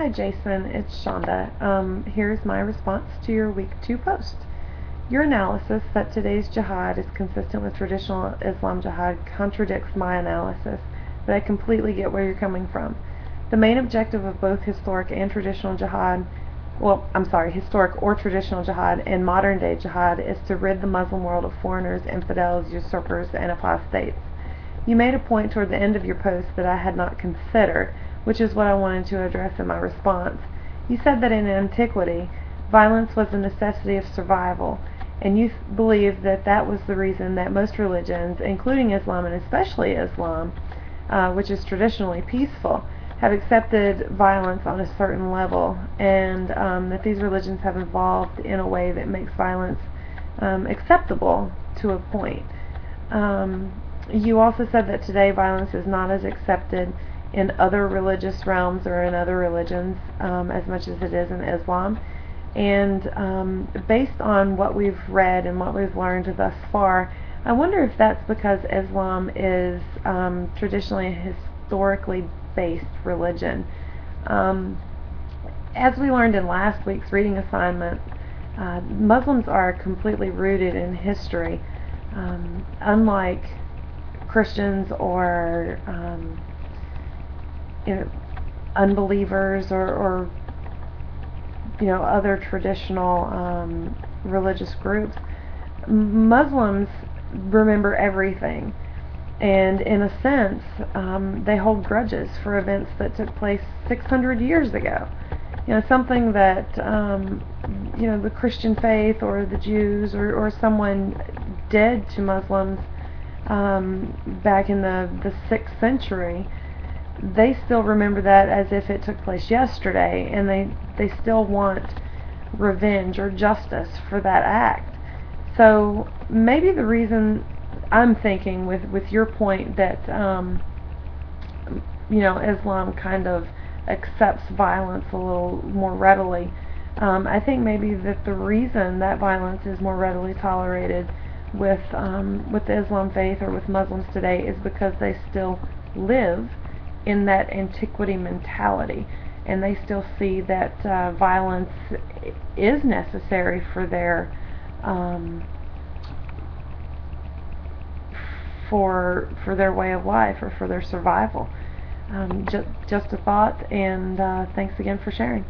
Hi Jason, it's Shonda. Here's my response to your week 2 post. Your analysis that today's jihad is consistent with traditional Islam jihad contradicts my analysis, but I completely get where you're coming from. The main objective of both historic and traditional jihad, historic or traditional jihad and modern day jihad is to rid the Muslim world of foreigners, infidels, usurpers, and apostates. You made a point toward the end of your post that I had not considered, which is what I wanted to address in my response. You said that in antiquity, violence was a necessity of survival, and you believe that that was the reason that most religions, including Islam and especially Islam, which is traditionally peaceful, have accepted violence on a certain level, and that these religions have evolved in a way that makes violence acceptable to a point. You also said that today violence is not as accepted in other religious realms or in other religions as much as it is in Islam. And based on what we've read and what we've learned thus far, I wonder if that's because Islam is traditionally a historically based religion. As we learned in last week's reading assignment, Muslims are completely rooted in history, unlike Christians or unbelievers or other traditional religious groups. Muslims remember everything, and in a sense, they hold grudges for events that took place 600 years ago. Something that the Christian faith or the Jews or someone did to Muslims back in the 6th century, they still remember that as if it took place yesterday, and they still want revenge or justice for that act. So maybe the reason I'm thinking with your point that Islam kind of accepts violence a little more readily, I think maybe that the reason that violence is more readily tolerated with the Islam faith or with Muslims today is because they still live in that antiquity mentality, and they still see that violence is necessary for their for their way of life or for their survival. Just a thought, and thanks again for sharing.